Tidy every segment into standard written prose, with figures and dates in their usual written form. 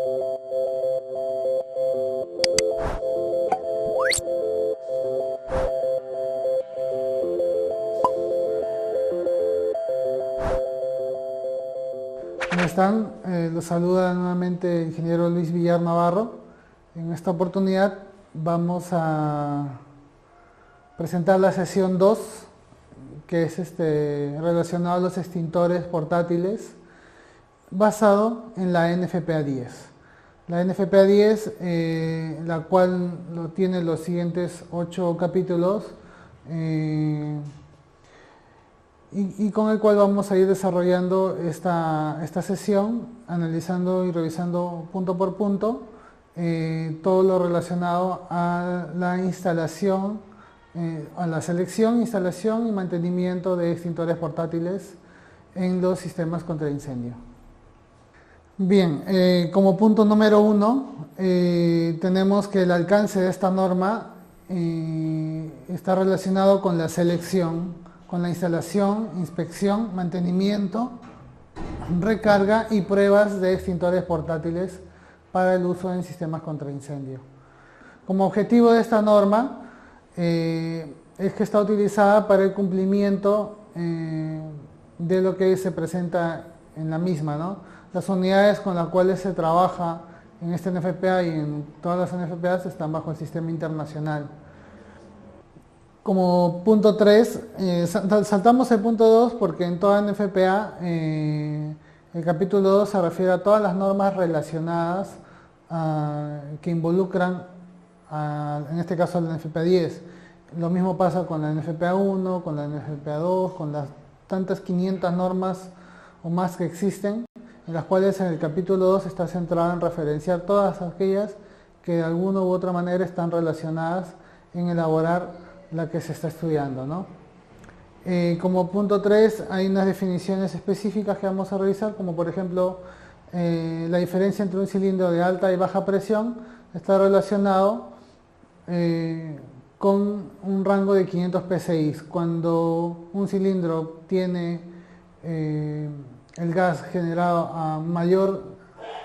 ¿Cómo están? Los saluda nuevamente el ingeniero Luis Villar Navarro. En esta oportunidad vamos a presentar la sesión 2, que es relacionado a los extintores portátiles, basado en la NFPA 10. La NFPA 10, la cual tiene los siguientes 8 capítulos, y con el cual vamos a ir desarrollando esta sesión, analizando y revisando punto por punto todo lo relacionado a la instalación, a la selección, instalación y mantenimiento de extintores portátiles en los sistemas contra incendio. Bien, como punto número 1, tenemos que el alcance de esta norma está relacionado con la selección, con la instalación, inspección, mantenimiento, recarga y pruebas de extintores portátiles para el uso en sistemas contra incendio. Como objetivo de esta norma es que está utilizada para el cumplimiento de lo que se presenta en la misma, ¿no? Las unidades con las cuales se trabaja en este NFPA y en todas las NFPAs están bajo el sistema internacional. Como punto 3, saltamos el punto 2 porque en toda NFPA el capítulo 2 se refiere a todas las normas relacionadas que involucran, en este caso, a la NFPA 10. Lo mismo pasa con la NFPA 1, con la NFPA 2, con las tantas 500 normas o más que existen, en las cuales en el capítulo 2 está centrado en referenciar todas aquellas que de alguna u otra manera están relacionadas en elaborar la que se está estudiando, ¿no? Como punto 3 hay unas definiciones específicas que vamos a revisar, como por ejemplo la diferencia entre un cilindro de alta y baja presión está relacionado con un rango de 500 psi. Cuando un cilindro tiene el gas generado a mayor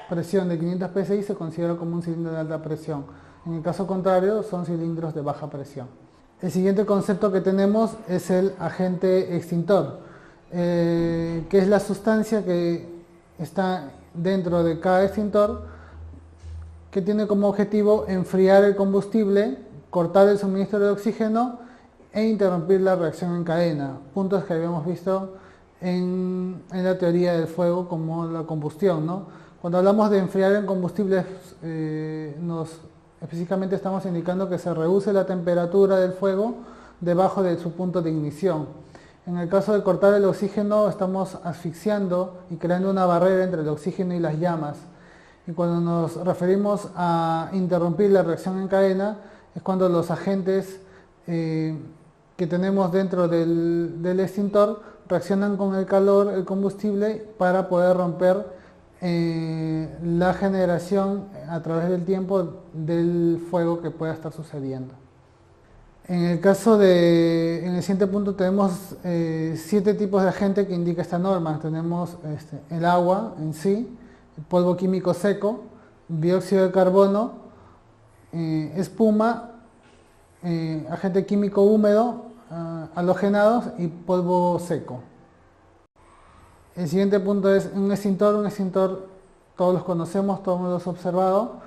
presión de 500 psi se considera como un cilindro de alta presión. En el caso contrario son cilindros de baja presión. El siguiente concepto que tenemos es el agente extintor, que es la sustancia que está dentro de cada extintor, que tiene como objetivo enfriar el combustible, cortar el suministro de oxígeno e interrumpir la reacción en cadena, puntos que habíamos visto en la teoría del fuego como la combustión, ¿no? Cuando hablamos de enfriar el combustible, específicamente estamos indicando que se reduce la temperatura del fuego debajo de su punto de ignición. En el caso de cortar el oxígeno, estamos asfixiando y creando una barrera entre el oxígeno y las llamas. Y cuando nos referimos a interrumpir la reacción en cadena, es cuando los agentes que tenemos dentro del extintor reaccionan con el calor, el combustible, para poder romper la generación a través del tiempo del fuego que pueda estar sucediendo. En el siguiente punto tenemos 7 tipos de agente que indica esta norma. Tenemos el agua en sí, el polvo químico seco, dióxido de carbono, espuma, agente químico húmedo, halogenados y polvo seco. El siguiente punto es un extintor todos los conocemos, todos los hemos observado,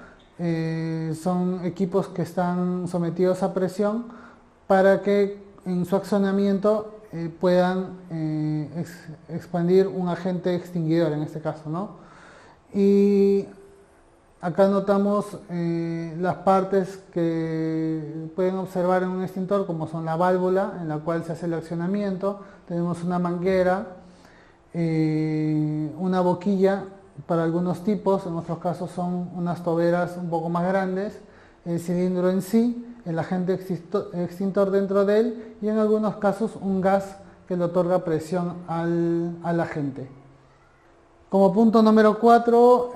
son equipos que están sometidos a presión para que en su accionamiento puedan expandir un agente extinguidor en este caso, ¿no? Y acá notamos las partes que pueden observar en un extintor, como son la válvula en la cual se hace el accionamiento, tenemos una manguera, una boquilla para algunos tipos, en otros casos son unas toberas un poco más grandes, el cilindro en sí, el agente extintor dentro de él y en algunos casos un gas que le otorga presión al agente. Como punto número 4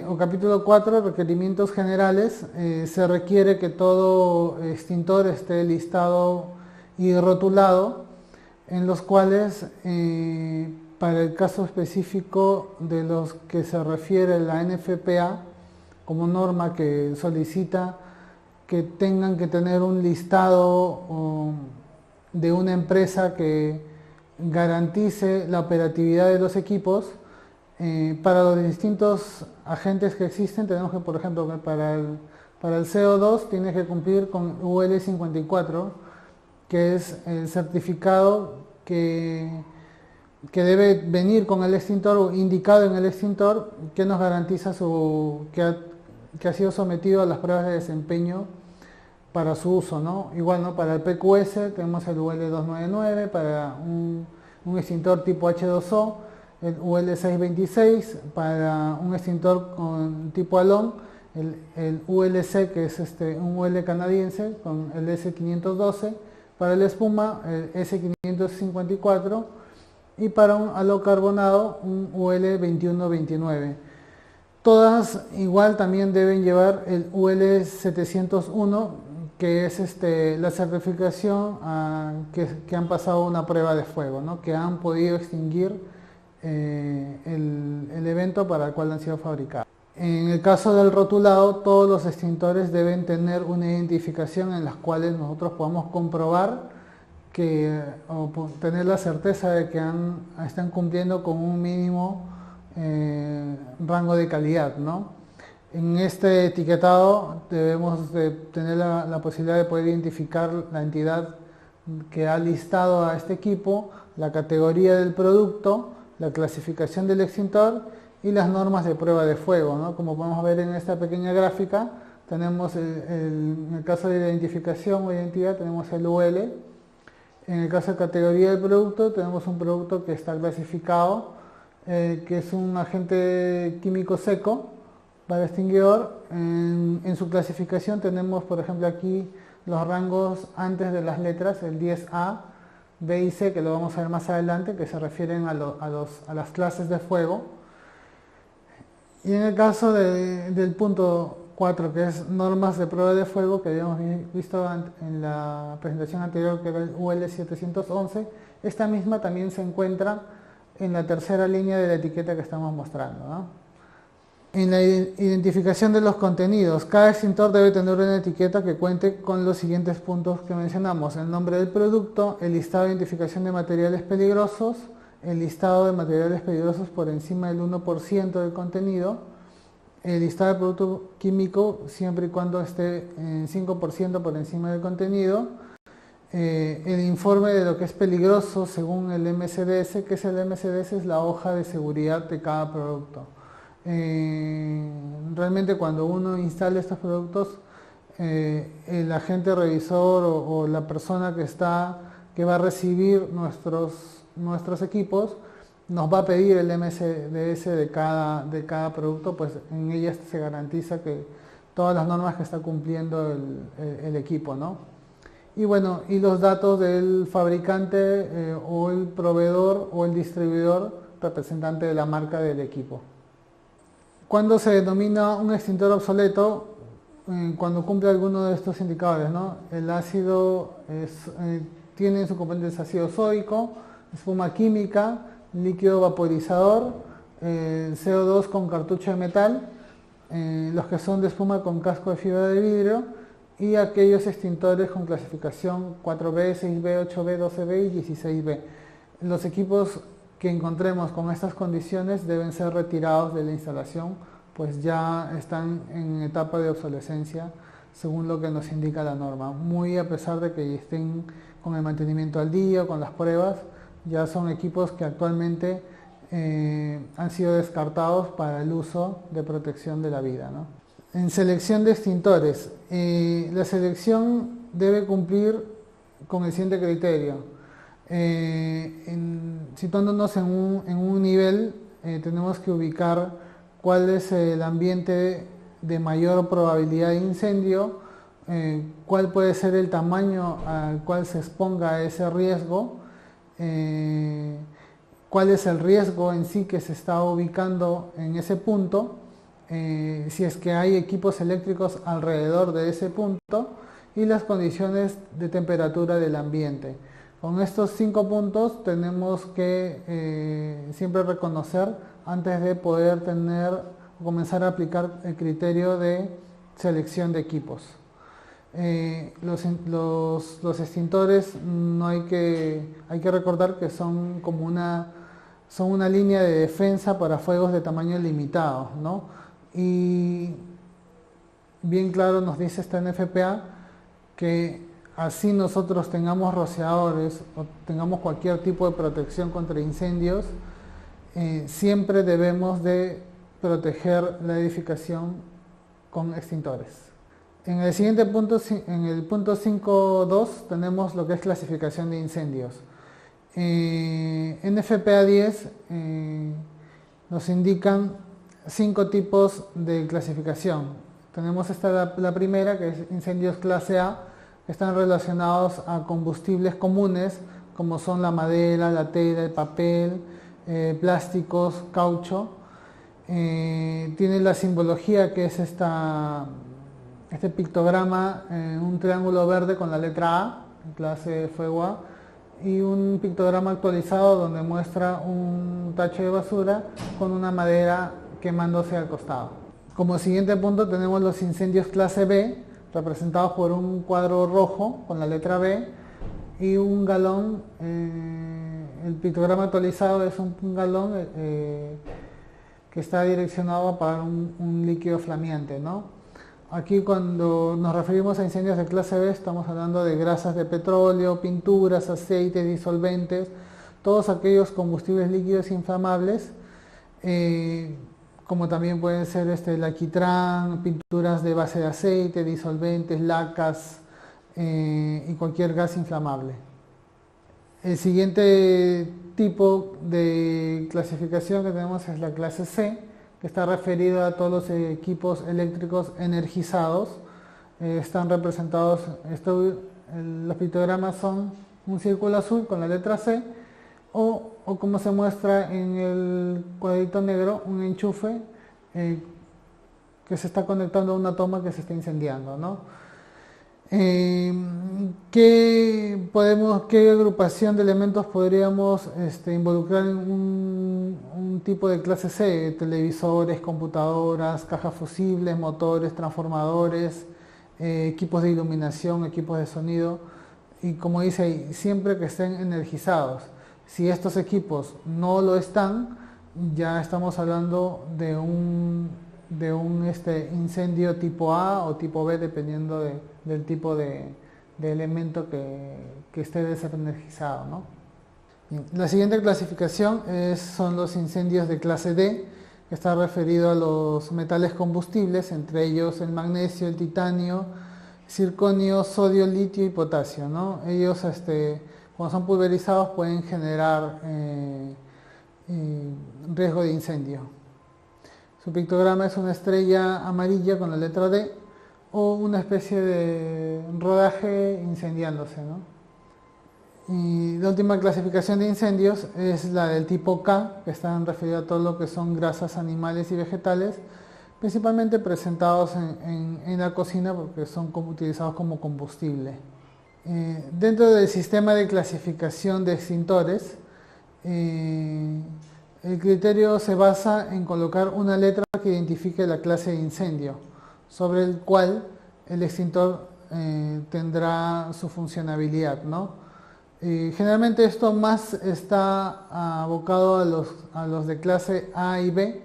o capítulo 4, requerimientos generales, se requiere que todo extintor esté listado y rotulado, en los cuales para el caso específico de los que se refiere la NFPA, como norma que solicita que tengan que tener un listado de una empresa que garantice la operatividad de los equipos. Para los distintos agentes que existen, tenemos que, por ejemplo, para el CO2 tiene que cumplir con UL 54, que es el certificado que debe venir con el extintor o indicado en el extintor, que nos garantiza que ha sido sometido a las pruebas de desempeño para su uso, ¿no? Igual, ¿no? Para el PQS tenemos el UL 299, para un extintor tipo H2O, el UL 626, para un extintor con tipo ALON, el ULC, que es un UL canadiense, con el S512, para el espuma, el S554, y para un halocarbonado, un UL 2129. Todas igual también deben llevar el UL 701, que es la certificación que han pasado una prueba de fuego, ¿no? Que han podido extinguir el evento para el cual han sido fabricados. En el caso del rotulado, todos los extintores deben tener una identificación en las cuales nosotros podamos comprobar o tener la certeza de que están cumpliendo con un mínimo rango de calidad, ¿no? En este etiquetado debemos de tener la posibilidad de poder identificar la entidad que ha listado a este equipo, la categoría del producto, la clasificación del extintor y las normas de prueba de fuego, ¿no? Como podemos ver en esta pequeña gráfica, tenemos en el caso de identificación o identidad tenemos el UL. En el caso de categoría del producto tenemos un producto que está clasificado, que es un agente químico seco para extinguidor. En su clasificación tenemos, por ejemplo, aquí los rangos antes de las letras, el 10A, B y C, que lo vamos a ver más adelante, que se refieren a las clases de fuego. Y en el caso del punto 4, que es normas de prueba de fuego, que habíamos visto en la presentación anterior, que era el UL 711, esta misma también se encuentra en la tercera línea de la etiqueta que estamos mostrando, ¿no? En la identificación de los contenidos, cada extintor debe tener una etiqueta que cuente con los siguientes puntos que mencionamos: el nombre del producto, el listado de identificación de materiales peligrosos, el listado de materiales peligrosos por encima del 1% del contenido, el listado de producto químico siempre y cuando esté en 5% por encima del contenido, el informe de lo que es peligroso según el MCDS, que es el MCDS, es la hoja de seguridad de cada producto. Realmente cuando uno instala estos productos, el agente revisor o la persona que va a recibir nuestros equipos nos va a pedir el MCDS de cada producto, pues en ellas se garantiza que todas las normas que está cumpliendo el equipo, ¿no? Y bueno, y los datos del fabricante o el proveedor o el distribuidor representante de la marca del equipo. ¿Cuándo se denomina un extintor obsoleto? Cuando cumple alguno de estos indicadores, ¿no? El ácido tiene su componente ácido sódico, espuma química, líquido vaporizador, CO2 con cartucho de metal, los que son de espuma con casco de fibra de vidrio, y aquellos extintores con clasificación 4B, 6B, 8B, 12B y 16B. Los equipos que encontremos con estas condiciones deben ser retirados de la instalación, pues ya están en etapa de obsolescencia según lo que nos indica la norma. Muy a pesar de que estén con el mantenimiento al día, con las pruebas, ya son equipos que actualmente han sido descartados para el uso de protección de la vida, ¿no? En selección de extintores, la selección debe cumplir con el siguiente criterio. Situándonos en un nivel, tenemos que ubicar cuál es el ambiente de mayor probabilidad de incendio, cuál puede ser el tamaño al cual se exponga ese riesgo, cuál es el riesgo en sí que se está ubicando en ese punto, si es que hay equipos eléctricos alrededor de ese punto, y las condiciones de temperatura del ambiente. Con estos 5 puntos tenemos que siempre reconocer, antes de poder tener comenzar a aplicar el criterio de selección de equipos. Los extintores no hay que recordar que son como son una línea de defensa para fuegos de tamaño limitado, ¿no? Y bien claro nos dice esta NFPA que así nosotros tengamos rociadores o tengamos cualquier tipo de protección contra incendios, siempre debemos de proteger la edificación con extintores. En el siguiente punto, en el punto 5.2, tenemos lo que es clasificación de incendios. NFPA 10 nos indican 5 tipos de clasificación. Tenemos la primera, que es incendios clase A, que están relacionados a combustibles comunes, como son la madera, la tela, el papel, plásticos, caucho. Tiene la simbología que es este pictograma, un triángulo verde con la letra A, en clase fuego A, y un pictograma actualizado donde muestra un tacho de basura con una madera quemándose al costado. Como siguiente punto tenemos los incendios clase B, representados por un cuadro rojo con la letra B y un galón. El pictograma actualizado es un galón que está direccionado a apagar un líquido flameante, ¿no? Aquí cuando nos referimos a incendios de clase B estamos hablando de grasas de petróleo, pinturas, aceites, disolventes, todos aquellos combustibles líquidos inflamables, como también pueden ser el alquitrán, pinturas de base de aceite, disolventes, lacas y cualquier gas inflamable. El siguiente tipo de clasificación que tenemos es la clase C, que está referido a todos los equipos eléctricos energizados. Están representados, los pictogramas son un círculo azul con la letra C o como se muestra en el cuadrito negro, un enchufe que se está conectando a una toma que se está incendiando, ¿no? ¿Qué agrupación de elementos podríamos involucrar en un tipo de clase C? Televisores, computadoras, cajas fusibles, motores, transformadores, equipos de iluminación, equipos de sonido, y como dice ahí, siempre que estén energizados. Si estos equipos no lo están, ya estamos hablando de un incendio tipo A o tipo B, dependiendo del tipo de elemento que esté desenergizado, ¿no? Bien, la siguiente clasificación son los incendios de clase D, que está referido a los metales combustibles, entre ellos el magnesio, el titanio, circonio, sodio, litio y potasio, ¿no? Ellos, cuando son pulverizados, pueden generar riesgo de incendio. Su pictograma es una estrella amarilla con la letra D o una especie de rodaje incendiándose, ¿no? Y la última clasificación de incendios es la del tipo K, que están referidos a todo lo que son grasas animales y vegetales, principalmente presentados en la cocina porque son utilizados como combustible. Dentro del sistema de clasificación de extintores, el criterio se basa en colocar una letra que identifique la clase de incendio, sobre el cual el extintor tendrá su funcionabilidad, ¿no? Generalmente esto más está abocado a los de clase A y B,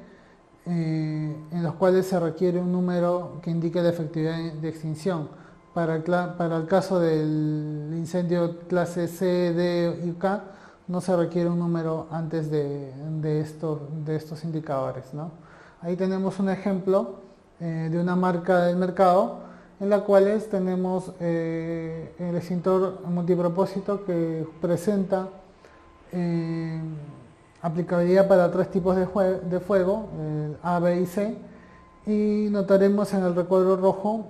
en los cuales se requiere un número que indique la efectividad de extinción. Para el caso del incendio clase C, D y K, no se requiere un número antes de estos indicadores, ¿no? Ahí tenemos un ejemplo de una marca del mercado en la cual tenemos el extintor multipropósito que presenta aplicabilidad para 3 tipos de fuego, el A, B y C, y notaremos en el recuadro rojo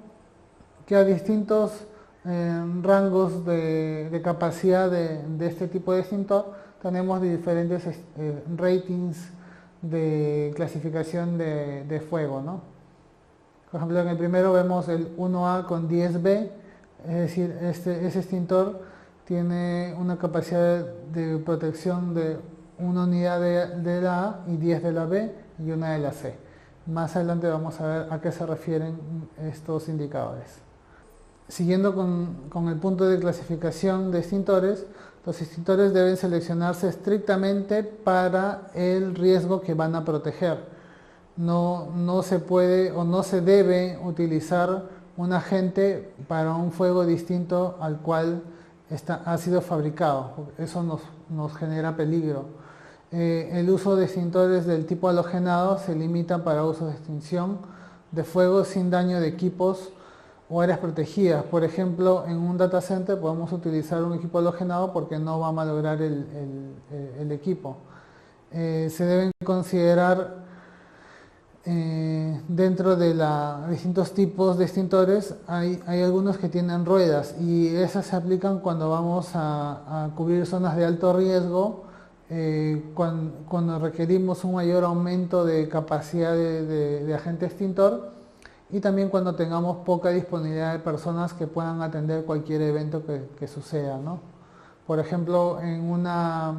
que a distintos rangos de capacidad de este tipo de extintor tenemos diferentes ratings de clasificación de fuego, ¿no? Por ejemplo, en el primero vemos el 1A con 10B, es decir, ese extintor tiene una capacidad de protección de una unidad de la A y 10 de la B y una de la C. Más adelante vamos a ver a qué se refieren estos indicadores. Siguiendo con el punto de clasificación de extintores, los extintores deben seleccionarse estrictamente para el riesgo que van a proteger. No se puede o no se debe utilizar un agente para un fuego distinto al cual ha sido fabricado. Eso nos genera peligro. El uso de extintores del tipo halogenado se limita para usos de extinción de fuego sin daño de equipos o áreas protegidas. Por ejemplo, en un data center podemos utilizar un equipo halogenado porque no va a malograr el equipo. Se deben considerar dentro de distintos tipos de extintores, hay algunos que tienen ruedas y esas se aplican cuando vamos a cubrir zonas de alto riesgo, cuando requerimos un mayor aumento de capacidad de agente extintor, y también cuando tengamos poca disponibilidad de personas que puedan atender cualquier evento que suceda, ¿no? Por ejemplo, en una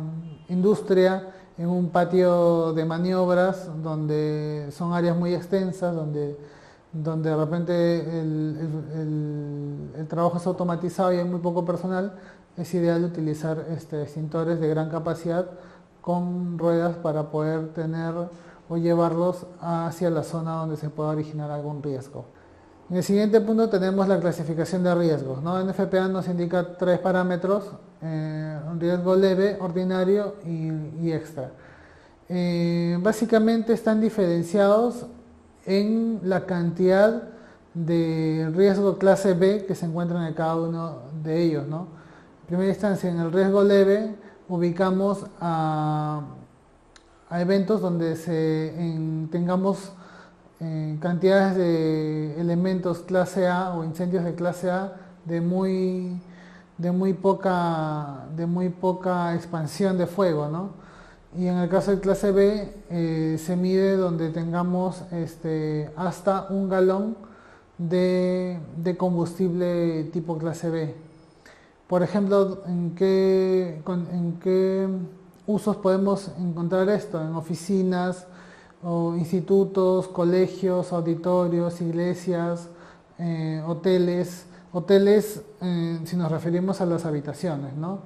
industria, en un patio de maniobras, donde son áreas muy extensas, donde de repente el trabajo es automatizado y hay muy poco personal, es ideal utilizar extintores de gran capacidad con ruedas para poder tener o llevarlos hacia la zona donde se pueda originar algún riesgo. En el siguiente punto tenemos la clasificación de riesgos, ¿no? En FPA nos indica 3 parámetros: un riesgo leve, ordinario y extra. Básicamente están diferenciados en la cantidad de riesgo clase B que se encuentran en cada uno de ellos, ¿no? En primera instancia, en el riesgo leve ubicamos a eventos donde tengamos cantidades de elementos clase A o incendios de clase A de muy poca expansión de fuego, ¿no? Y en el caso de clase B se mide donde tengamos hasta 1 galón de combustible tipo clase B. Por ejemplo, ¿en qué usos podemos encontrar esto? En oficinas, o institutos, colegios, auditorios, iglesias, hoteles. Hoteles, si nos referimos a las habitaciones, ¿no?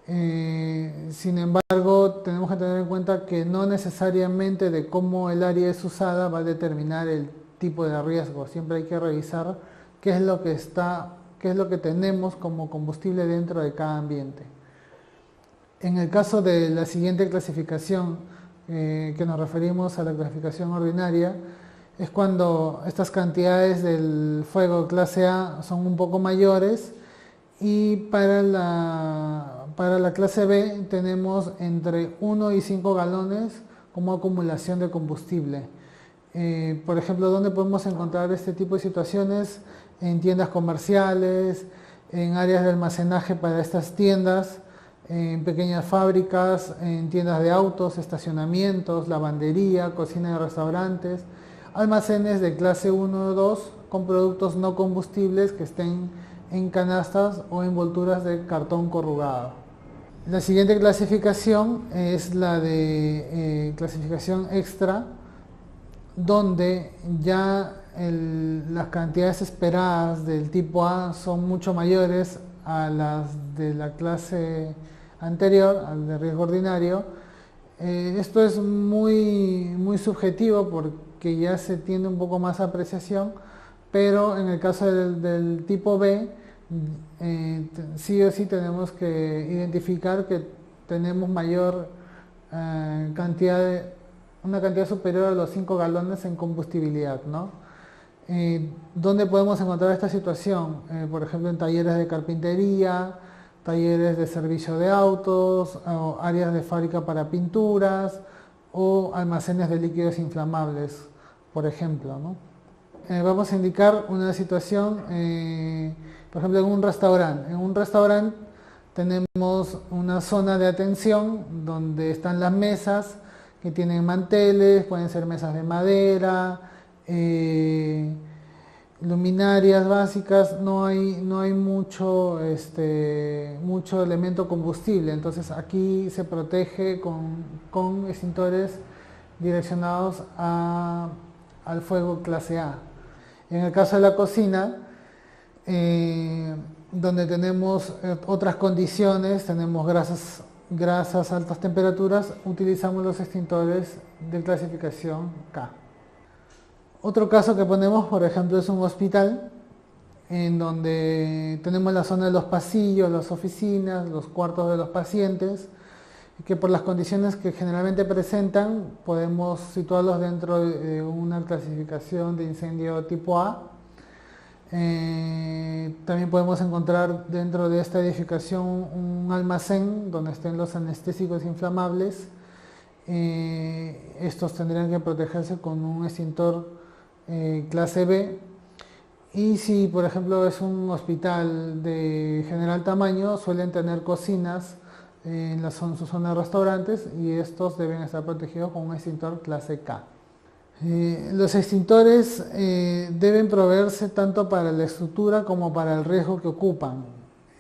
Sin embargo, tenemos que tener en cuenta que no necesariamente de cómo el área es usada va a determinar el tipo de riesgo. Siempre hay que revisar qué es lo que tenemos como combustible dentro de cada ambiente. En el caso de la siguiente clasificación, que nos referimos a la clasificación ordinaria, es cuando estas cantidades del fuego clase A son un poco mayores, y para la clase B tenemos entre 1 y 5 galones como acumulación de combustible. Por ejemplo, ¿dónde podemos encontrar este tipo de situaciones? En tiendas comerciales, en áreas de almacenaje para estas tiendas, en pequeñas fábricas, en tiendas de autos, estacionamientos, lavandería, cocina de restaurantes, almacenes de clase 1 o 2 con productos no combustibles que estén en canastas o envolturas de cartón corrugado. La siguiente clasificación es la de clasificación extra, donde ya las cantidades esperadas del tipo A son mucho mayores a las de la clase anterior, al de riesgo ordinario. Esto es muy subjetivo porque ya se tiende un poco más a apreciación, pero en el caso del tipo B, sí o sí tenemos que identificar que tenemos mayor una cantidad superior a los 5 galones en combustibilidad, ¿no? ¿Dónde podemos encontrar esta situación? Por ejemplo, en talleres de carpintería, talleres de servicio de autos, o áreas de fábrica para pinturas, o almacenes de líquidos inflamables, por ejemplo, ¿no? Vamos a indicar una situación, por ejemplo, en un restaurante. En un restaurante tenemos una zona de atención donde están las mesas que tienen manteles, pueden ser mesas de madera, luminarias básicas. No hay mucho elemento combustible, entonces aquí se protege con extintores direccionados a al fuego clase A. En el caso de la cocina, donde tenemos otras condiciones, tenemos grasas a altas temperaturas, utilizamos los extintores de clasificación K. Otro caso que ponemos, por ejemplo, es un hospital, en donde tenemos la zona de los pasillos, las oficinas, los cuartos de los pacientes, que por las condiciones que generalmente presentan podemos situarlos dentro de una clasificación de incendio tipo A. También podemos encontrar dentro de esta edificación un almacén donde estén los anestésicos inflamables. Estos tendrían que protegerse con un extintor clase B. Y si por ejemplo es un hospital de general tamaño, suelen tener cocinas en su zona de restaurantes, y estos deben estar protegidos con un extintor clase K. Los extintores deben proveerse tanto para la estructura como para el riesgo que ocupan.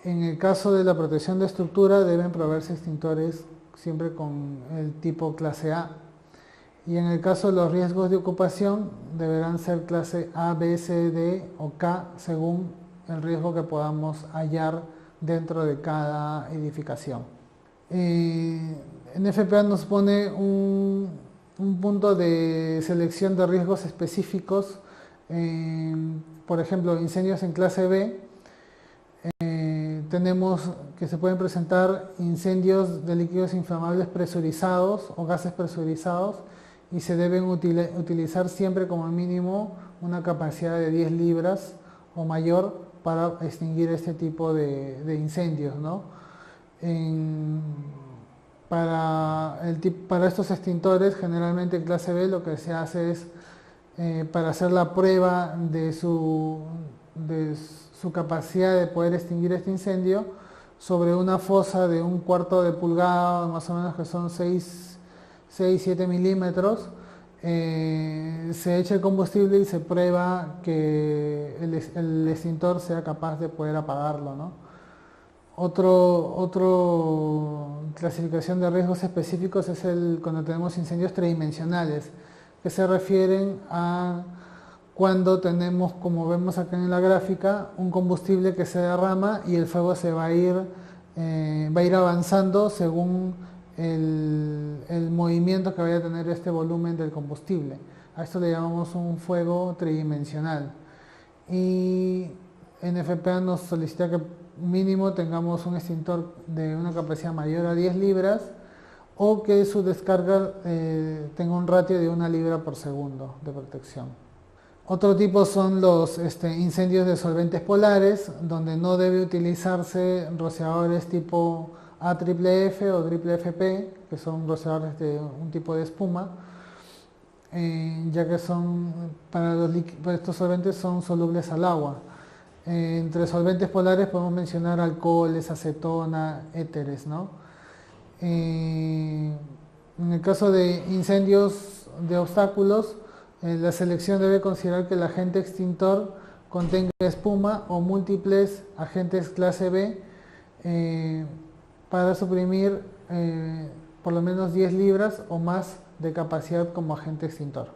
En el caso de la protección de estructura deben proveerse extintores siempre con el tipo clase A. Y en el caso de los riesgos de ocupación deberán ser clase A, B, C, D o K según el riesgo que podamos hallar dentro de cada edificación. NFPA nos pone un punto de selección de riesgos específicos, por ejemplo, incendios en clase B. Tenemos que se pueden presentar incendios de líquidos inflamables presurizados o gases presurizados, y se deben utilizar siempre como mínimo una capacidad de 10 libras o mayor para extinguir este tipo de incendios, ¿no? Para estos extintores, generalmente en clase B, lo que se hace es, para hacer la prueba de su capacidad de poder extinguir este incendio, sobre una fosa de 1/4 de pulgada, más o menos, que son 6-7 milímetros, se echa el combustible y se prueba que el extintor sea capaz de poder apagarlo, ¿no? Otro clasificación de riesgos específicos es cuando tenemos incendios tridimensionales, que se refieren a cuando tenemos, como vemos acá en la gráfica, un combustible que se derrama y el fuego se va a ir avanzando según el movimiento que vaya a tener este volumen del combustible. A esto le llamamos un fuego tridimensional. Y NFPA nos solicita que mínimo tengamos un extintor de una capacidad mayor a 10 libras, o que su descarga tenga un ratio de 1 libra por segundo de protección. Otro tipo son los incendios de solventes polares, donde no debe utilizarse rociadores tipo AFFF o FFP, que son rociadores de un tipo de espuma, ya que para estos solventes son solubles al agua. Entre solventes polares podemos mencionar alcoholes, acetona, éteres, ¿no? En el caso de incendios de obstáculos, la selección debe considerar que el agente extintor contenga espuma o múltiples agentes clase B, para suprimir por lo menos 10 libras o más de capacidad como agente extintor.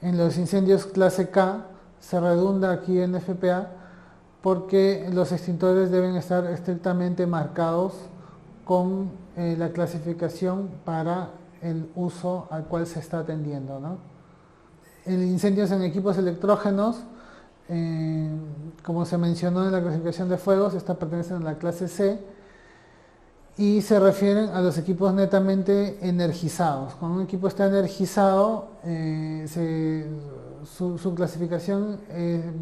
En los incendios clase K se redunda aquí en FPA, porque los extintores deben estar estrictamente marcados con la clasificación para el uso al cual se está atendiendo, ¿no? En incendios en equipos electrógenos, como se mencionó en la clasificación de fuegos, estas pertenecen a la clase C y se refieren a los equipos netamente energizados. Cuando un equipo está energizado, su clasificación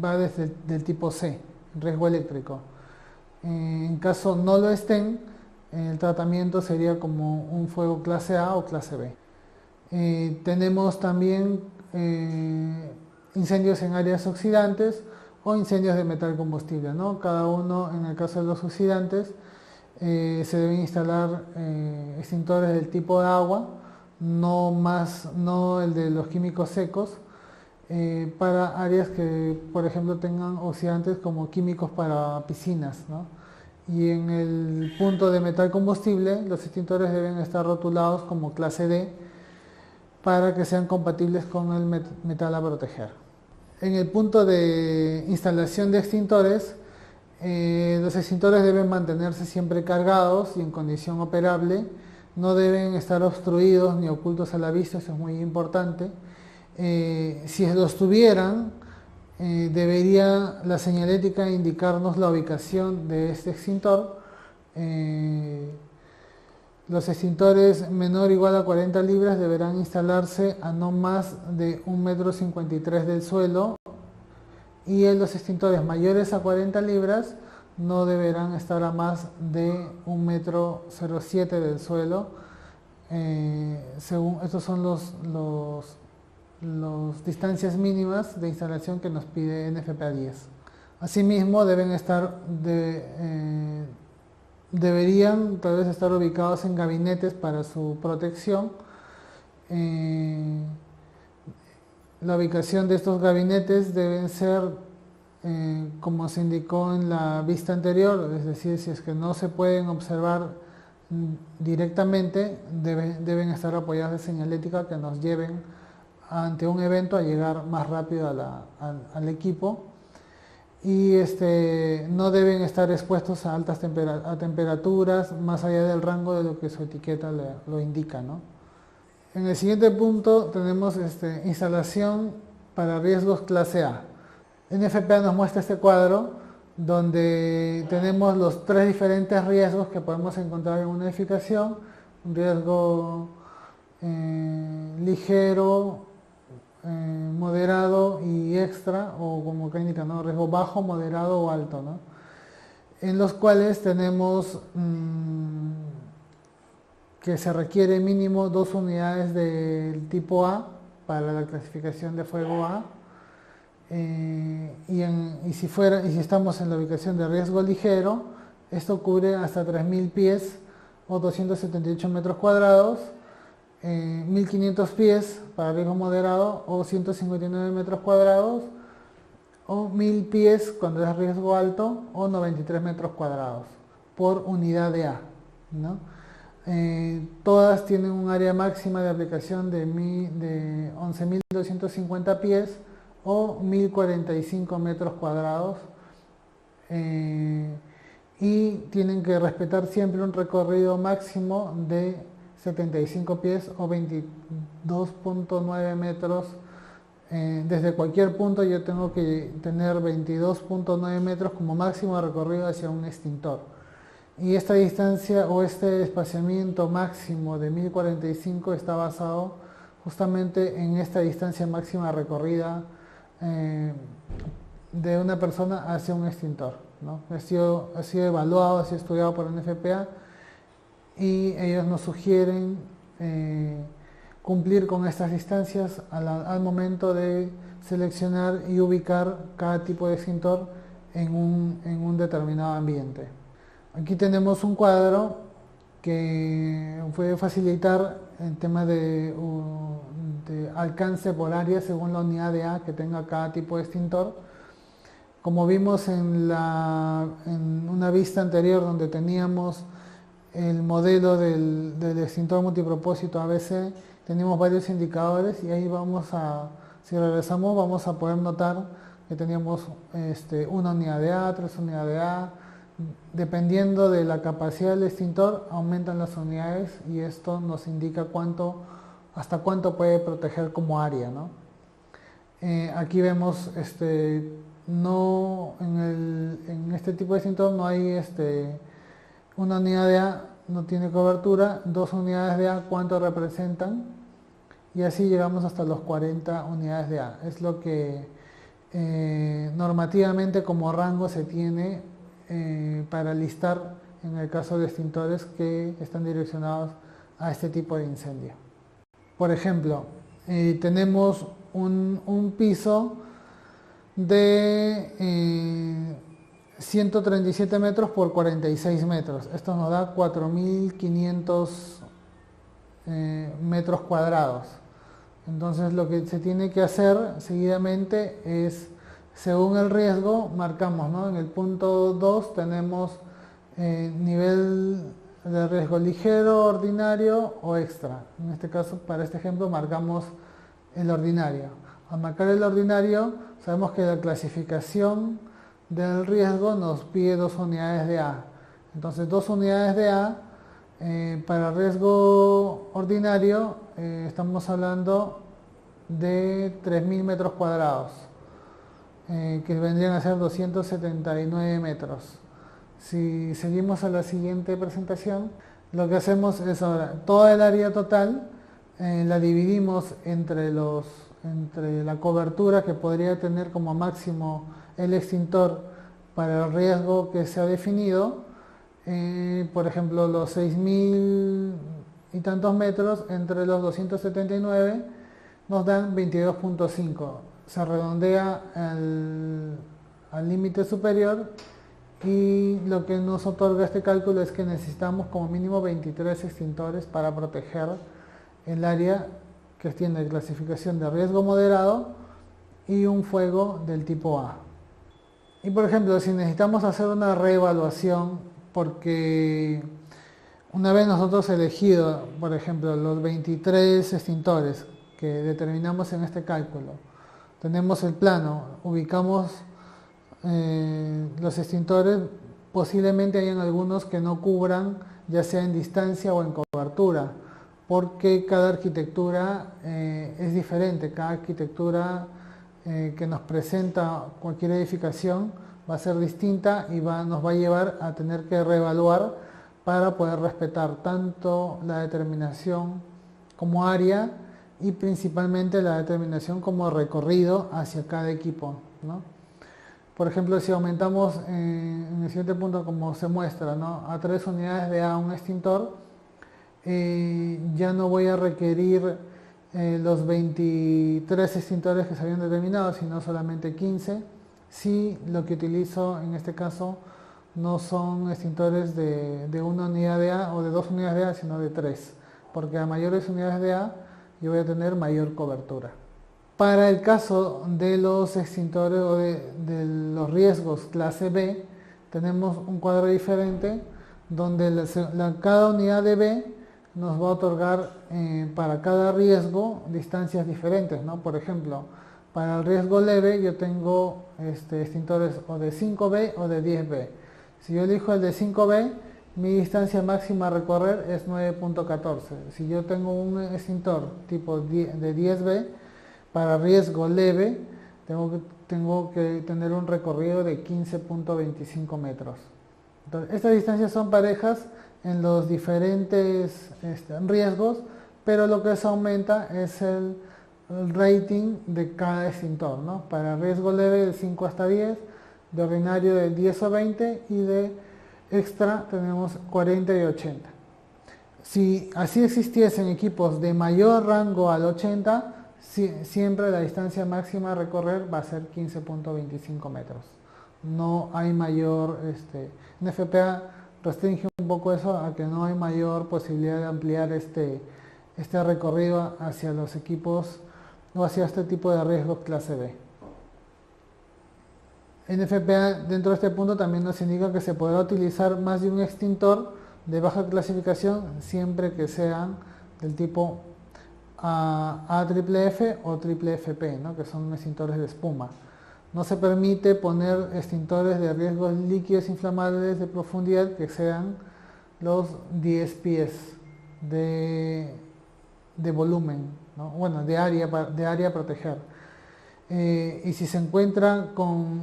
va desde el tipo C, riesgo eléctrico. En caso no lo estén, el tratamiento sería como un fuego clase A o clase B. Tenemos también incendios en áreas oxidantes o incendios de metal combustible, ¿no? Cada uno, en el caso de los oxidantes, se deben instalar extintores del tipo de agua, no el de los químicos secos, para áreas que, por ejemplo, tengan oxidantes como químicos para piscinas, ¿no? Y en el punto de metal combustible, los extintores deben estar rotulados como clase D, para que sean compatibles con el metal a proteger. En el punto de instalación de extintores, los extintores deben mantenerse siempre cargados y en condición operable, no deben estar obstruidos ni ocultos a la vista, eso es muy importante. Si los tuvieran, debería la señalética indicarnos la ubicación de este extintor. Los extintores menor o igual a 40 libras deberán instalarse a no más de 1,53 m del suelo, y los extintores mayores a 40 libras no deberán estar a más de 1,07 m del suelo. Estos son los distancias mínimas de instalación que nos pide NFPA 10. Asimismo, deberían tal vez estar ubicados en gabinetes para su protección. La ubicación de estos gabinetes deben ser como se indicó en la vista anterior, es decir, si es que no se pueden observar directamente, deben estar apoyados de señalética que nos lleven ante un evento a llegar más rápido al equipo, y no deben estar expuestos a altas temperaturas más allá del rango de lo que su etiqueta lo indica, ¿no? En el siguiente punto tenemos instalación para riesgos clase A. NFPA nos muestra este cuadro donde tenemos los 3 diferentes riesgos que podemos encontrar en una edificación: un riesgo ligero, moderado y extra, o como que indica, ¿no? Riesgo bajo, moderado o alto, ¿no? En los cuales tenemos que se requiere mínimo 2 unidades del tipo A para la clasificación de fuego A, y si estamos en la ubicación de riesgo ligero, esto cubre hasta 3.000 pies o 278 metros cuadrados, 1.500 pies para riesgo moderado o 159 metros cuadrados, o 1.000 pies cuando es riesgo alto o 93 metros cuadrados por unidad de A, ¿no? Todas tienen un área máxima de aplicación de 11.250 pies o 1.045 metros cuadrados, y tienen que respetar siempre un recorrido máximo de 75 pies o 22.9 metros. Desde cualquier punto yo tengo que tener 22.9 metros como máximo recorrido hacia un extintor. Y esta distancia o este espaciamiento máximo de 1.045 está basado justamente en esta distancia máxima recorrida de una persona hacia un extintor, ¿no? Ha sido evaluado, ha sido estudiado por el NFPA, y ellos nos sugieren cumplir con estas distancias al momento de seleccionar y ubicar cada tipo de extintor en un determinado ambiente. Aquí tenemos un cuadro que puede facilitar el tema de alcance por área según la unidad de A que tenga cada tipo de extintor. Como vimos en una vista anterior donde teníamos el modelo del extintor multipropósito ABC, teníamos varios indicadores, y ahí si regresamos vamos a poder notar que teníamos una unidad de A, 3 unidades de A. Dependiendo de la capacidad del extintor aumentan las unidades, y esto nos indica hasta cuánto puede proteger como área, ¿no? Aquí vemos en este tipo de extintor no hay una unidad de A, no tiene cobertura, 2 unidades de A, ¿cuánto representan? Y así llegamos hasta los 40 unidades de A. Es lo que normativamente como rango se tiene para listar en el caso de extintores que están direccionados a este tipo de incendio. Por ejemplo, tenemos un piso de 137 metros por 46 metros. Esto nos da 4.500 metros cuadrados. Entonces lo que se tiene que hacer seguidamente es, según el riesgo, marcamos, ¿no? En el punto 2 tenemos nivel de riesgo ligero, ordinario o extra. En este caso, para este ejemplo, marcamos el ordinario. Al marcar el ordinario, sabemos que la clasificación del riesgo nos pide 2 unidades de A. Entonces, 2 unidades de A, para riesgo ordinario, estamos hablando de 3.000 metros cuadrados, que vendrían a ser 279 metros. Si seguimos a la siguiente presentación, lo que hacemos es ahora, toda el área total la dividimos entre la cobertura que podría tener como máximo el extintor para el riesgo que se ha definido, por ejemplo los 6.000 y tantos metros entre los 279 nos dan 22.5. Se redondea al límite superior y lo que nos otorga este cálculo es que necesitamos como mínimo 23 extintores para proteger el área que tiene clasificación de riesgo moderado y un fuego del tipo A. Y por ejemplo, si necesitamos hacer una reevaluación, porque una vez nosotros elegido, por ejemplo, los 23 extintores que determinamos en este cálculo, tenemos el plano, ubicamos los extintores, posiblemente hayan algunos que no cubran, ya sea en distancia o en cobertura, porque cada arquitectura es diferente, cada arquitectura que nos presenta cualquier edificación va a ser distinta y nos va a llevar a tener que reevaluar para poder respetar tanto la determinación como área y principalmente la determinación como recorrido hacia cada equipo, ¿no? Por ejemplo, si aumentamos en el siguiente punto, como se muestra, ¿no?, a 3 unidades de A un extintor, ya no voy a requerir los 23 extintores que se habían determinado, sino solamente 15, si lo que utilizo en este caso no son extintores de 1 unidad de A o de 2 unidades de A, sino de 3, porque a mayores unidades de A yo voy a tener mayor cobertura. Para el caso de los extintores o de los riesgos clase B, tenemos un cuadro diferente donde cada unidad de B nos va a otorgar para cada riesgo distancias diferentes, ¿no? Por ejemplo, para el riesgo leve yo tengo extintores o de 5B o de 10B. Si yo elijo el de 5B, mi distancia máxima a recorrer es 9.14. Si yo tengo un extintor tipo de 10B, para riesgo leve tengo que tener un recorrido de 15.25 metros. Entonces, estas distancias son parejas en los diferentes riesgos, pero lo que se aumenta es el rating de cada extintor, ¿no? Para riesgo leve de 5 hasta 10, de ordinario de 10 o 20 y de extra tenemos 40 y 80. Si así existiesen equipos de mayor rango al 80, siempre la distancia máxima a recorrer va a ser 15.25 metros. No hay mayor, en FPA restringe un poco eso a que no hay mayor posibilidad de ampliar este recorrido hacia los equipos o hacia este tipo de riesgos clase B. En FPA, dentro de este punto, también nos indica que se podrá utilizar más de un extintor de baja clasificación siempre que sean del tipo AFFF o FFP, ¿no?, que son extintores de espuma. No se permite poner extintores de riesgos líquidos inflamables de profundidad que sean los 10 pies de volumen, ¿no?, bueno, de área a proteger. Y si se encuentra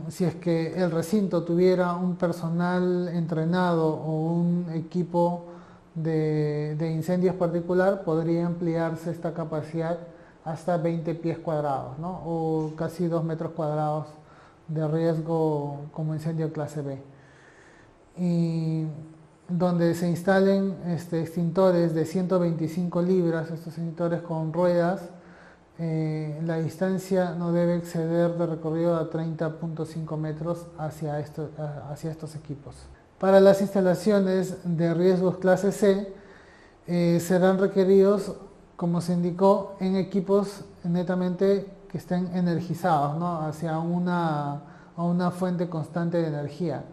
si es que el recinto tuviera un personal entrenado o un equipo de incendios particular, podría ampliarse esta capacidad hasta 20 pies cuadrados, ¿no?, o casi 2 metros cuadrados de riesgo como incendio clase B. Y donde se instalen extintores de 125 libras, estos extintores con ruedas, la distancia no debe exceder de recorrido a 30.5 metros hacia estos equipos. Para las instalaciones de riesgos clase C, serán requeridos, como se indicó, en equipos netamente que estén energizados, ¿no?, hacia una fuente constante de energía.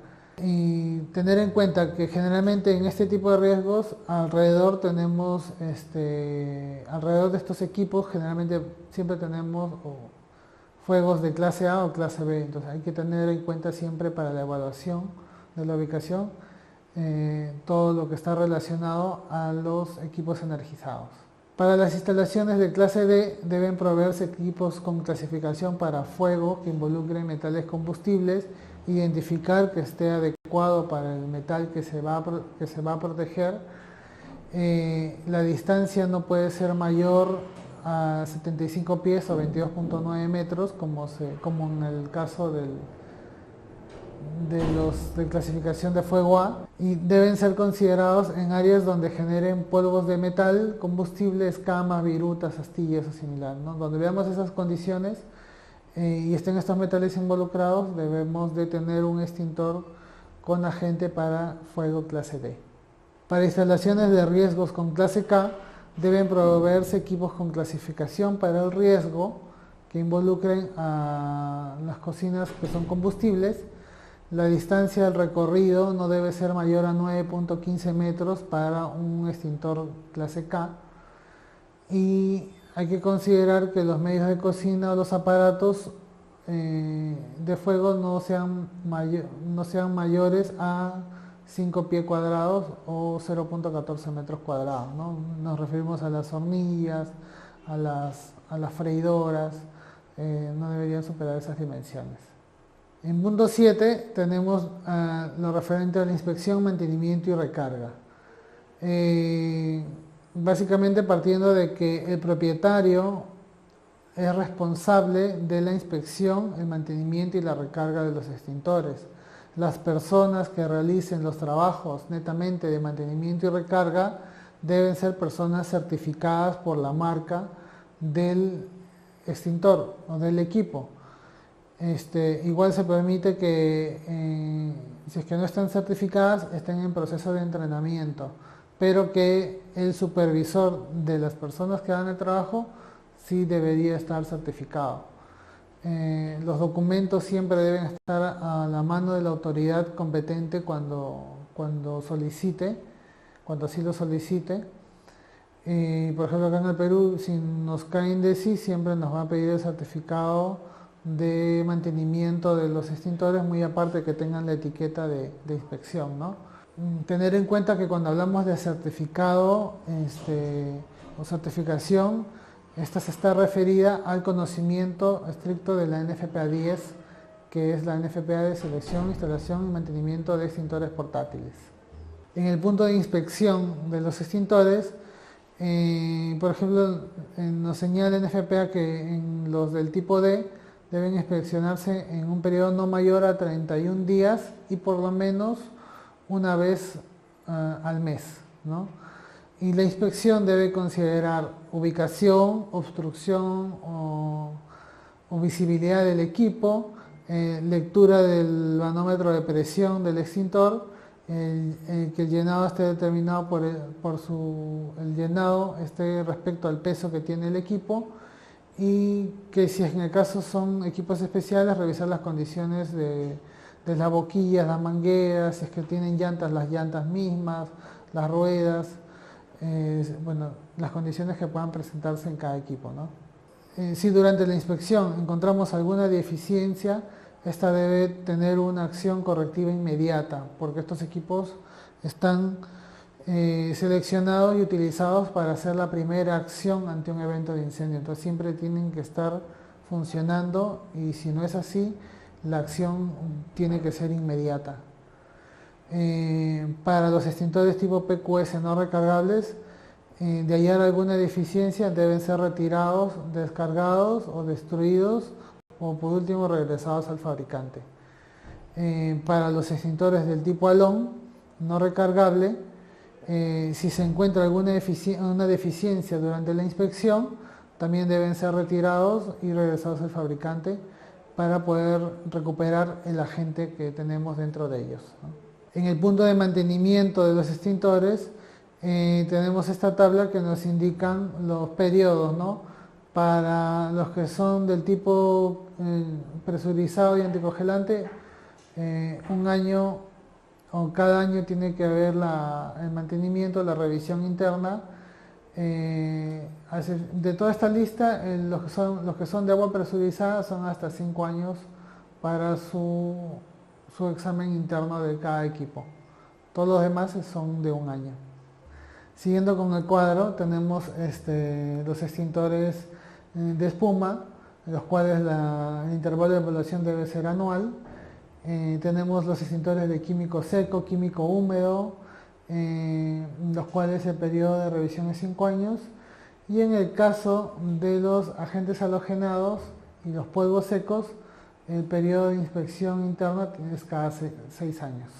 Y tener en cuenta que generalmente en este tipo de riesgos alrededor tenemos, alrededor de estos equipos generalmente siempre tenemos fuegos de clase A o clase B, entonces hay que tener en cuenta siempre para la evaluación de la ubicación todo lo que está relacionado a los equipos energizados. Para las instalaciones de clase D deben proveerse equipos con clasificación para fuego que involucren metales combustibles, identificar que esté adecuado para el metal que se va a proteger. La distancia no puede ser mayor a 75 pies o 22.9 metros, como en el caso de clasificación de fuego A, y deben ser considerados en áreas donde generen polvos de metal, combustible, escamas, virutas, astillas o similar, ¿no? Donde veamos esas condiciones y estén estos metales involucrados, debemos de tener un extintor con agente para fuego clase D. Para instalaciones de riesgos con clase K, deben proveerse equipos con clasificación para el riesgo que involucren a las cocinas que son combustibles. La distancia del recorrido no debe ser mayor a 9.15 metros para un extintor clase K. Y hay que considerar que los medios de cocina o los aparatos de fuego no sean mayores a 5 pies cuadrados o 0.14 metros cuadrados, ¿no? Nos referimos a las hornillas, a las freidoras, no deberían superar esas dimensiones. En punto 7 tenemos lo referente a la inspección, mantenimiento y recarga. Básicamente partiendo de que el propietario es responsable de la inspección, el mantenimiento y la recarga de los extintores. Las personas que realicen los trabajos netamente de mantenimiento y recarga deben ser personas certificadas por la marca del extintor o del equipo. Igual se permite que, si es que no están certificadas, estén en proceso de entrenamiento, pero que el supervisor de las personas que hagan el trabajo sí debería estar certificado. Los documentos siempre deben estar a la mano de la autoridad competente cuando así lo solicite. Por ejemplo, acá en el Perú, si nos cae INDECI, siempre nos va a pedir el certificado de mantenimiento de los extintores, muy aparte que tengan la etiqueta de inspección, ¿no? Tener en cuenta que cuando hablamos de certificado o certificación, esta se está referida al conocimiento estricto de la NFPA 10, que es la NFPA de selección, instalación y mantenimiento de extintores portátiles. En el punto de inspección de los extintores, por ejemplo, nos señala la NFPA que en los del tipo D deben inspeccionarse en un periodo no mayor a 31 días y por lo menos una vez al mes, ¿no? Y la inspección debe considerar ubicación, obstrucción o visibilidad del equipo, lectura del manómetro de presión del extintor, que el llenado esté determinado el llenado esté respecto al peso que tiene el equipo, y que si en el caso son equipos especiales, revisar las condiciones de las boquillas, las mangueras, si es que tienen llantas, las llantas mismas, las ruedas, las condiciones que puedan presentarse en cada equipo, ¿no? Si durante la inspección encontramos alguna deficiencia, esta debe tener una acción correctiva inmediata, porque estos equipos están seleccionados y utilizados para hacer la primera acción ante un evento de incendio. Entonces siempre tienen que estar funcionando, y si no es así, la acción tiene que ser inmediata. Para los extintores tipo PQS no recargables, de hallar alguna deficiencia, deben ser retirados, descargados o destruidos, o por último regresados al fabricante. Para los extintores del tipo halón no recargable, si se encuentra una deficiencia durante la inspección, también deben ser retirados y regresados al fabricante para poder recuperar el agente que tenemos dentro de ellos, ¿no? En el punto de mantenimiento de los extintores, tenemos esta tabla que nos indican los periodos, ¿no? Para los que son del tipo presurizado y anticongelante, un año o cada año tiene que haber el mantenimiento, la revisión interna. De toda esta lista, los que son de agua presurizada son hasta 5 años para su examen interno de cada equipo. Todos los demás son de 1 año. Siguiendo con el cuadro, tenemos los extintores de espuma, en los cuales el intervalo de evaluación debe ser anual. Tenemos los extintores de químico seco, químico húmedo, los cuales el periodo de revisión es 5 años. Y en el caso de los agentes halogenados y los polvos secos, el periodo de inspección interna es cada 6 años.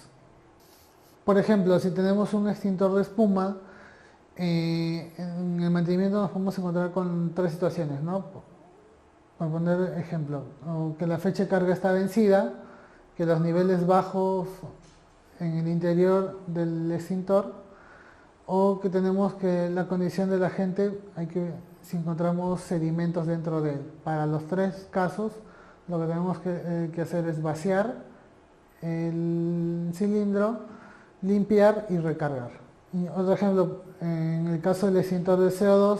Por ejemplo, si tenemos un extintor de espuma, en el mantenimiento nos podemos encontrar con 3 situaciones, ¿no? Por poner ejemplo, o que la fecha de carga está vencida, que los niveles bajos en el interior del extintor, o que tenemos que la condición del agente, si encontramos sedimentos dentro de él. Para los 3 casos, lo que tenemos que hacer es vaciar el cilindro, limpiar y recargar. Y otro ejemplo, en el caso del extintor de CO2,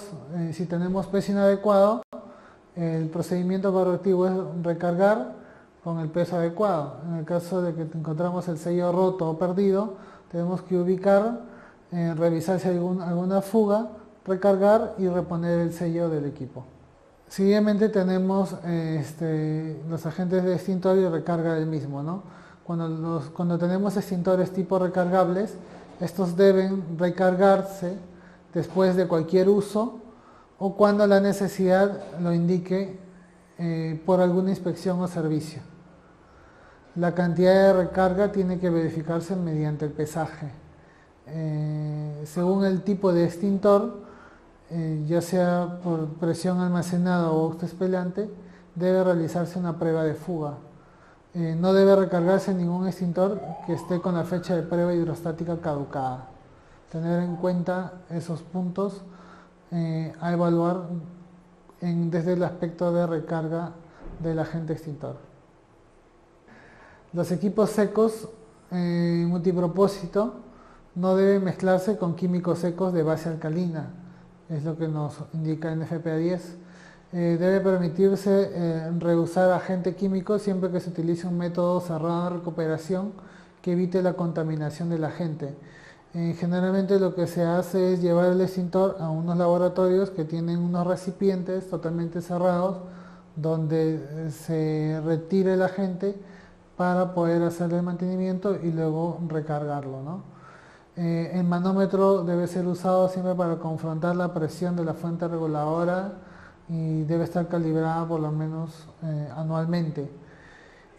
si tenemos peso inadecuado, el procedimiento correctivo es recargar con el peso adecuado. En el caso de que encontramos el sello roto o perdido, tenemos que ubicar, revisar si hay alguna fuga, recargar y reponer el sello del equipo. Seguidamente tenemos los agentes de extintor y recarga del mismo, ¿no? Cuando tenemos extintores tipo recargables, estos deben recargarse después de cualquier uso o cuando la necesidad lo indique por alguna inspección o servicio. La cantidad de recarga tiene que verificarse mediante el pesaje. Según el tipo de extintor, ya sea por presión almacenada o autoespelante, debe realizarse una prueba de fuga. No debe recargarse ningún extintor que esté con la fecha de prueba hidrostática caducada. Tener en cuenta esos puntos a evaluar desde el aspecto de recarga del agente extintor. Los equipos secos multipropósito no deben mezclarse con químicos secos de base alcalina, es lo que nos indica en FPA 10. Debe permitirse reusar agente químico siempre que se utilice un método cerrado de recuperación que evite la contaminación del agente. Generalmente lo que se hace es llevar el extintor a unos laboratorios que tienen unos recipientes totalmente cerrados donde se retire el agente para poder hacer el mantenimiento y luego recargarlo, ¿no? El manómetro debe ser usado siempre para confrontar la presión de la fuente reguladora y debe estar calibrada por lo menos anualmente.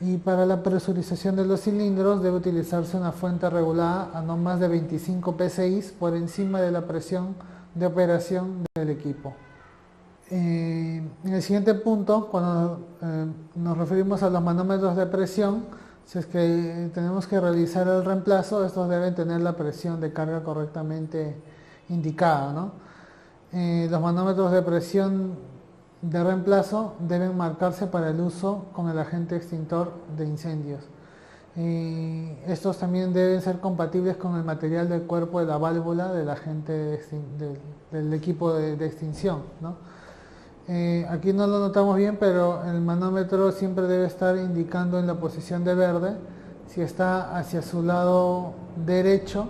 Y para la presurización de los cilindros debe utilizarse una fuente regulada a no más de 25 psi por encima de la presión de operación del equipo. En el siguiente punto, cuando nos referimos a los manómetros de presión, si es que tenemos que realizar el reemplazo, estos deben tener la presión de carga correctamente indicada, ¿no? Los manómetros de presión de reemplazo deben marcarse para el uso con el agente extintor de incendios. Estos también deben ser compatibles con el material del cuerpo de la válvula del agente del equipo de extinción, ¿no? Aquí no lo notamos bien, pero el manómetro siempre debe estar indicando en la posición de verde. Si está hacia su lado derecho,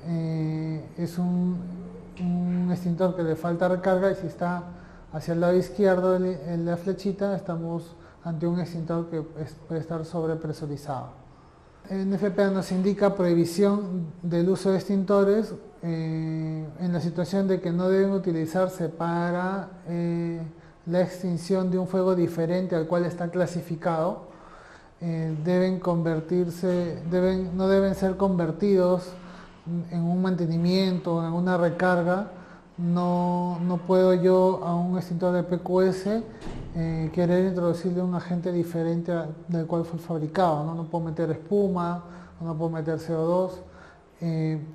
es un extintor que le falta recarga, y si está hacia el lado izquierdo en la flechita, estamos ante un extintor que puede estar sobrepresurizado. En FPA nos indica prohibición del uso de extintores en la situación de que no deben utilizarse para la extinción de un fuego diferente al cual está clasificado. No deben ser convertidos en un mantenimiento o en una recarga. No puedo yo a un extintor de PQS querer introducirle un agente diferente del cual fue fabricado, ¿no? No puedo meter espuma, no puedo meter CO2,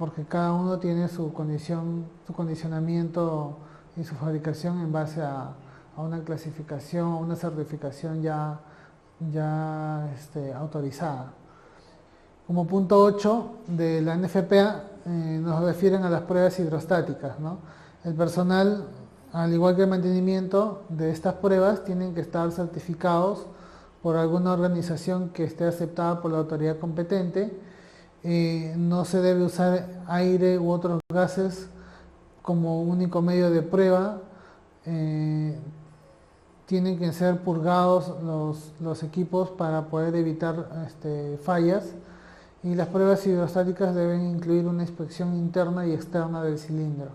porque cada uno tiene su condicionamiento y su fabricación en base a una clasificación, una certificación ya autorizada. Como punto 8 de la NFPA nos refieren a las pruebas hidrostáticas, ¿no? El personal, al igual que el mantenimiento de estas pruebas, tienen que estar certificados por alguna organización que esté aceptada por la autoridad competente. No se debe usar aire u otros gases como único medio de prueba. Tienen que ser purgados los equipos para poder evitar fallas, y las pruebas hidrostáticas deben incluir una inspección interna y externa del cilindro.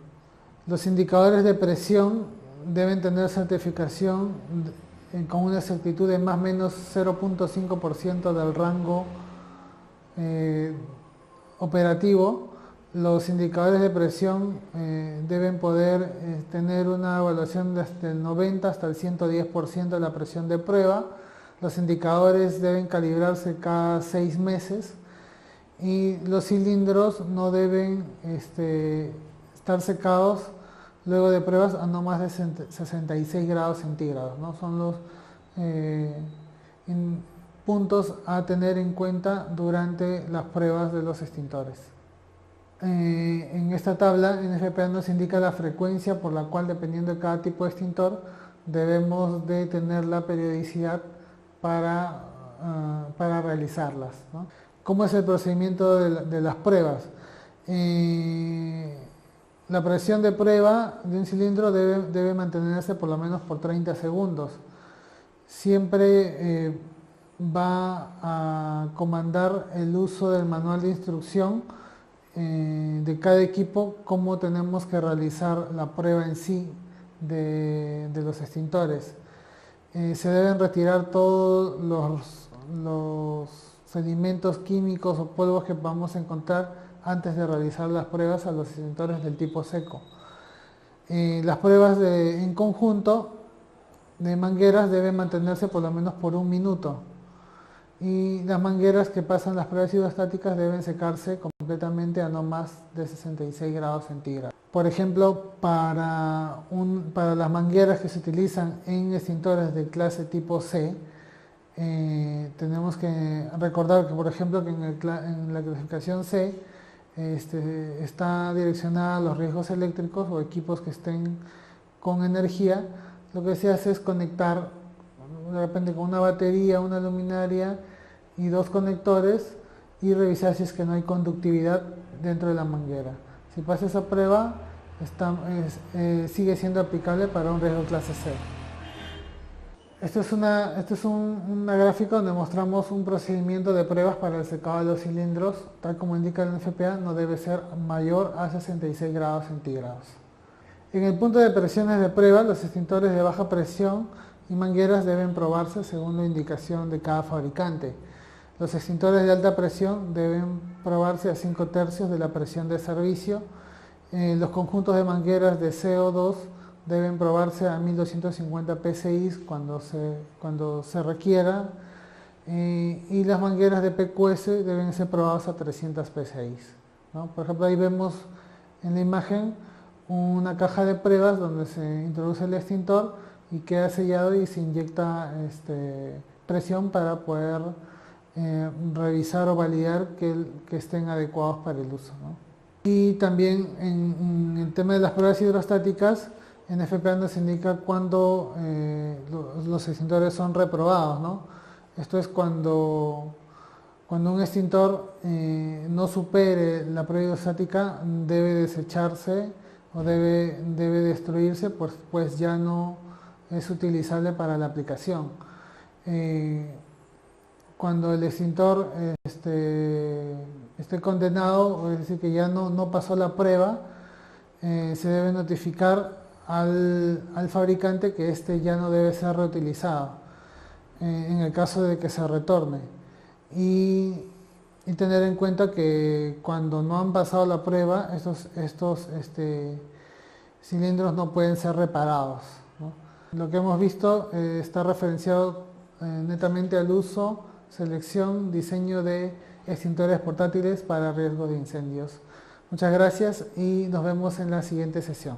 Los indicadores de presión deben tener certificación con una exactitud de más o menos 0.5% del rango operativo. Los indicadores de presión deben poder tener una evaluación desde el 90 hasta el 110% de la presión de prueba. Los indicadores deben calibrarse cada 6 meses y los cilindros no deben estar secados luego de pruebas a no más de 66 grados centígrados, ¿no? Son los puntos a tener en cuenta durante las pruebas de los extintores. En esta tabla NFPA nos indica la frecuencia por la cual, dependiendo de cada tipo de extintor, debemos de tener la periodicidad para realizarlas, ¿no? ¿Cómo es el procedimiento de las pruebas? La presión de prueba de un cilindro debe mantenerse por lo menos por 30 segundos. Siempre va a comandar el uso del manual de instrucción de cada equipo cómo tenemos que realizar la prueba en sí de los extintores. Se deben retirar todos los sedimentos químicos o polvos que vamos a encontrar antes de realizar las pruebas a los extintores del tipo seco. Las pruebas en conjunto de mangueras deben mantenerse por lo menos por 1 minuto. Y las mangueras que pasan las pruebas hidrostáticas deben secarse completamente a no más de 66 grados centígrados. Por ejemplo, para las mangueras que se utilizan en extintores de clase tipo C, tenemos que recordar que, por ejemplo, que en la clasificación C está direccionada a los riesgos eléctricos o equipos que estén con energía. Lo que se hace es conectar de repente con una batería, una luminaria y 2 conectores, y revisar si es que no hay conductividad dentro de la manguera. Si pasa esa prueba, sigue siendo aplicable para un riesgo clase C. Este es una gráfica donde mostramos un procedimiento de pruebas para el secado de los cilindros. Tal como indica el NFPA, no debe ser mayor a 66 grados centígrados. En el punto de presiones de prueba, los extintores de baja presión y mangueras deben probarse según la indicación de cada fabricante. Los extintores de alta presión deben probarse a 5/3 de la presión de servicio. Los conjuntos de mangueras de CO2 deben probarse a 1250 psi cuando se requiera, y las mangueras de PQS deben ser probadas a 300 psi, ¿no? Por ejemplo, ahí vemos en la imagen una caja de pruebas donde se introduce el extintor y queda sellado y se inyecta presión para poder revisar o validar que estén adecuados para el uso, ¿no? Y también en el tema de las pruebas hidrostáticas, NFPA nos indica cuando los extintores son reprobados, ¿no? Esto es cuando un extintor no supere la prueba hidrostática, debe desecharse o debe destruirse, pues ya no es utilizable para la aplicación. Cuando el extintor esté condenado, es decir, que ya no pasó la prueba, se debe notificar al fabricante que ya no debe ser reutilizado en el caso de que se retorne, y tener en cuenta que cuando no han pasado la prueba, estos cilindros no pueden ser reparados, ¿no? Lo que hemos visto está referenciado netamente al uso, selección, diseño de extintores portátiles para riesgo de incendios. Muchas gracias y nos vemos en la siguiente sesión.